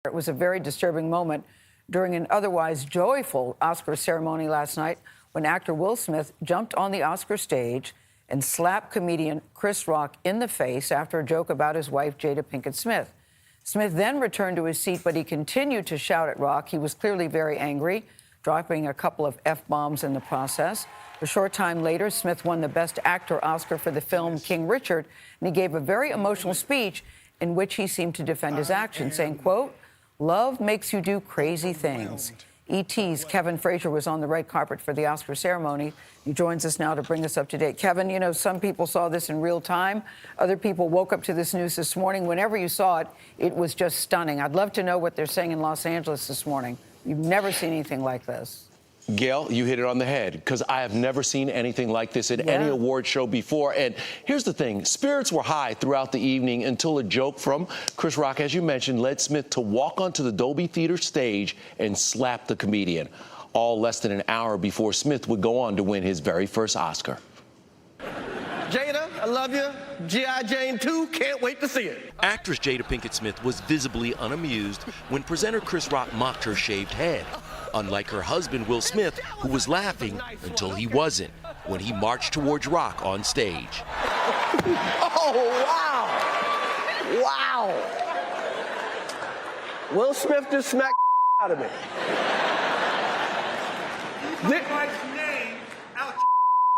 It was a very disturbing moment during an otherwise joyful Oscar ceremony last night when actor Will Smith jumped on the Oscar stage and slapped comedian Chris Rock in the face after a joke about his wife, Jada Pinkett Smith. Smith then returned to his seat, but he continued to shout at Rock. He was clearly very angry, dropping a couple of F-bombs in the process. A short time later, Smith won the Best Actor Oscar for the film King Richard, and he gave a very emotional speech in which he seemed to defend his actions, saying, quote, "Love makes you do crazy things." E.T.'s Kevin Frazier was on the red carpet for the Oscar ceremony. He joins us now to bring us up to date. Kevin, you know, some people saw this in real time. Other people woke up to this news this morning. Whenever you saw it, it was just stunning. I'd love to know what they're saying in Los Angeles this morning. You've never seen anything like this. Gail, you hit it on the head, because I have never seen anything like this at any award show before. And here's the thing. Spirits were high throughout the evening until a joke from Chris Rock, as you mentioned, led Smith to walk onto the Dolby Theater stage and slap the comedian, all less than an hour before Smith would go on to win his very first Oscar. Jada, I love you. G.I. Jane 2, can't wait to see it. Actress Jada Pinkett Smith was visibly unamused when presenter Chris Rock mocked her shaved head. Unlike her husband, Will Smith, who was laughing until he wasn't when he marched towards Rock on stage. Oh, wow. Wow. Will Smith just smacked out of me. Keep my name out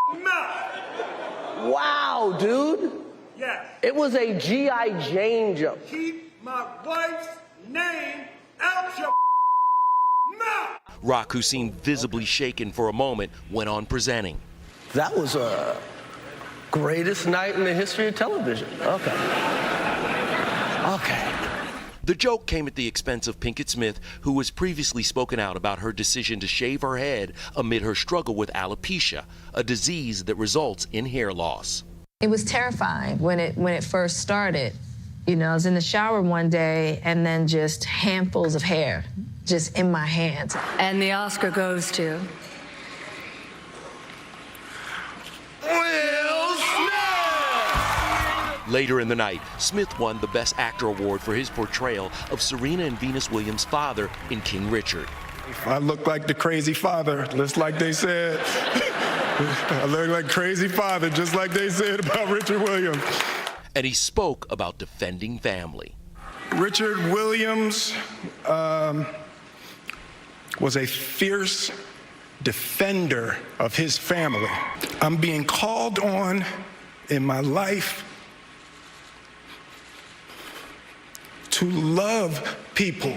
your mouth. Wow, dude. Yes. It was a G.I. Jane joke. Keep my wife's name out your mouth. Rock, who seemed visibly shaken for a moment, went on presenting. That was a greatest night in the history of television. Okay. Okay. The joke came at the expense of Pinkett Smith, who was previously spoken out about her decision to shave her head amid her struggle with alopecia, a disease that results in hair loss. It was terrifying when it first started. You know, I was in the shower one day and then just handfuls of hair just in my hands. And the Oscar goes to Will Smith! Later in the night, Smith won the Best Actor award for his portrayal of Serena and Venus Williams' father in King Richard. I look like the crazy father, just like they said. I look like crazy father, just like they said about Richard Williams. And he spoke about defending family. Richard Williams was a fierce defender of his family. I'm being called on in my life to love people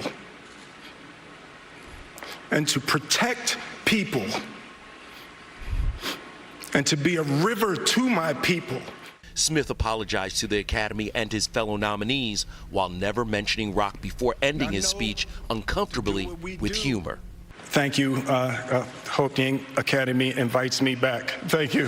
and to protect people and to be a river to my people. Smith apologized to the Academy and his fellow nominees while never mentioning Rock before ending his speech uncomfortably with humor. Thank you. Hope the Academy invites me back. Thank you.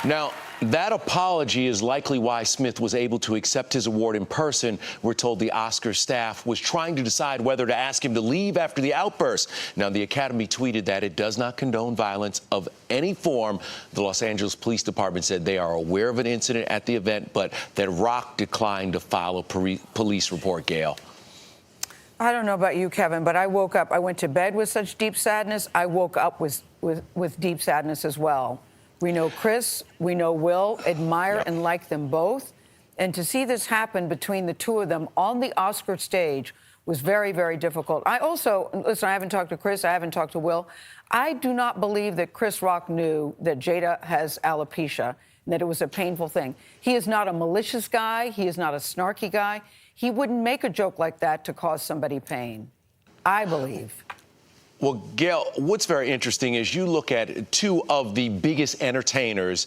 Now, that apology is likely why Smith was able to accept his award in person. We're told the Oscar staff was trying to decide whether to ask him to leave after the outburst. Now, the Academy tweeted that it does not condone violence of any form. The Los Angeles Police Department said they are aware of an incident at the event, but that Rock declined to file a police report, Gail. I don't know about you, Kevin, but I woke up, I went to bed with such deep sadness. I woke up with deep sadness as well. We know Chris, we know Will, admire and like them both. And to see this happen between the two of them on the Oscar stage was very, very difficult. I also, listen, I haven't talked to Chris, I haven't talked to Will. I do not believe that Chris Rock knew that Jada has alopecia and that it was a painful thing. He is not a malicious guy. He is not a snarky guy. He wouldn't make a joke like that to cause somebody pain, I believe. Well, Gail, what's very interesting is you look at two of the biggest entertainers,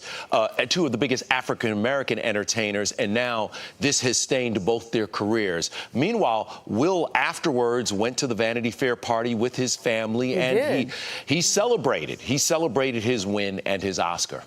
two of the biggest African-American entertainers, and now this has stained both their careers. Meanwhile, Will afterwards went to the Vanity Fair party with his family, he celebrated. He celebrated his win and his Oscar.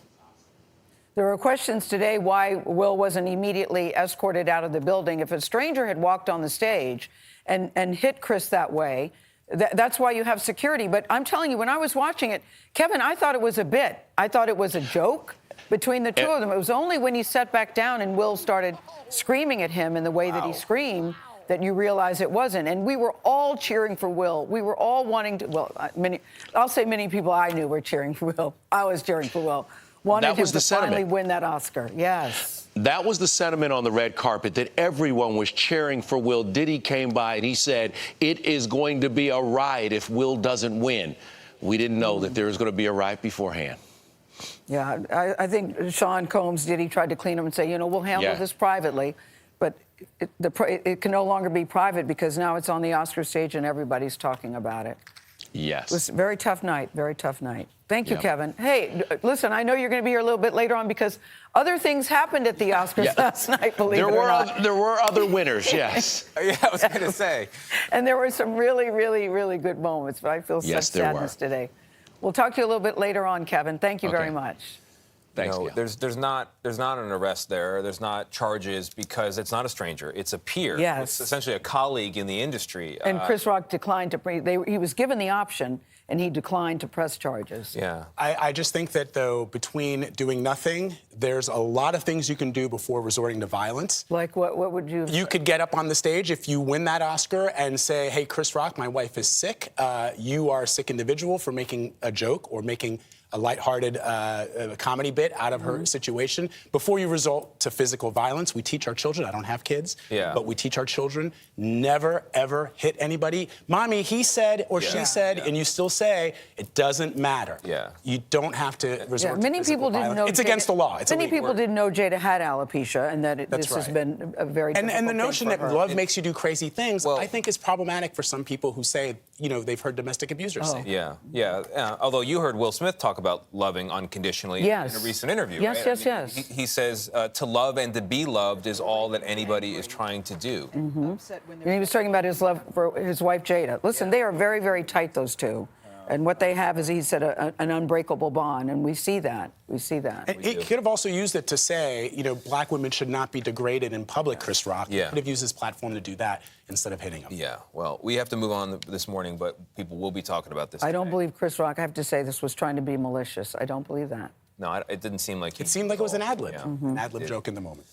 There were questions today why Will wasn't immediately escorted out of the building. If a stranger had walked on the stage and hit Chris that way, That's why you have security. But I'm telling you, when I was watching it, Kevin, I thought it was a bit. I thought it was a joke between the two of them. It was only when he sat back down and Will started screaming at him in the way that he screamed that you realize it wasn't. And we were all cheering for Will. We were all wanting to, well, I'll say many people I knew were cheering for Will. I was cheering for Will. Wanted him to finally win that Oscar. Yes. That was the sentiment on the red carpet, that everyone was cheering for Will. Diddy came by and he said, it is going to be a riot if Will doesn't win. We didn't know that there was going to be a riot beforehand. Yeah, I think Sean Combs, Diddy tried to clean him and say, you know, we'll handle this privately. But it can no longer be private because now it's on the Oscar stage and everybody's talking about it. Yes. It was a very tough night, very tough night. Thank you, Kevin. Hey, listen, I know you're going to be here a little bit later on because other things happened at the Oscars last night, believe it or not. There were other winners, yes. Yeah, I was going to say. And there were some really, really, really good moments, but I feel such sadness today. We'll talk to you a little bit later on, Kevin. Thank you very much. Thanks, you know, there's not an arrest there. There's not charges because it's not a stranger. It's a peer. Yes. It's essentially a colleague in the industry. And Chris Rock declined to. He was given the option, and he declined to press charges. Yeah. I just think that, though, between doing nothing, there's a lot of things you can do before resorting to violence. Like what? What would you? You could get up on the stage if you win that Oscar and say, "Hey, Chris Rock, my wife is sick. You are a sick individual for making a joke or making a lighthearted comedy bit out of her situation." Before you resort to physical violence, we teach our children, I don't have kids, but we teach our children, never, ever hit anybody. Mommy, he said or she said, and you still say, it doesn't matter. Yeah. You don't have to resort to many physical people violence. didn't know It's against the law. It's many illegal. people didn't know Jada had alopecia and that this has been a very difficult and the thing notion for that her. love makes you do crazy things, I think is problematic for some people who say, you know, they've heard domestic abusers say. Yeah. Although you heard Will Smith talk about loving unconditionally in a recent interview. Yes, right? yes. He says to love and to be loved is all that anybody is trying to do. And he was talking about his love for his wife, Jada. Listen, they are very, very tight, those two. And what they have is, he said, an unbreakable bond, and we see that. We see that. And he could have also used it to say, you know, black women should not be degraded in public, Chris Rock. He could have used his platform to do that instead of hitting them. Yeah, well, we have to move on this morning, but people will be talking about this I today. don't believe Chris Rock, I have to say, this was trying to be malicious. I don't believe that. No, it didn't seem like It seemed like it was an ad-lib, an ad-lib joke in the moment.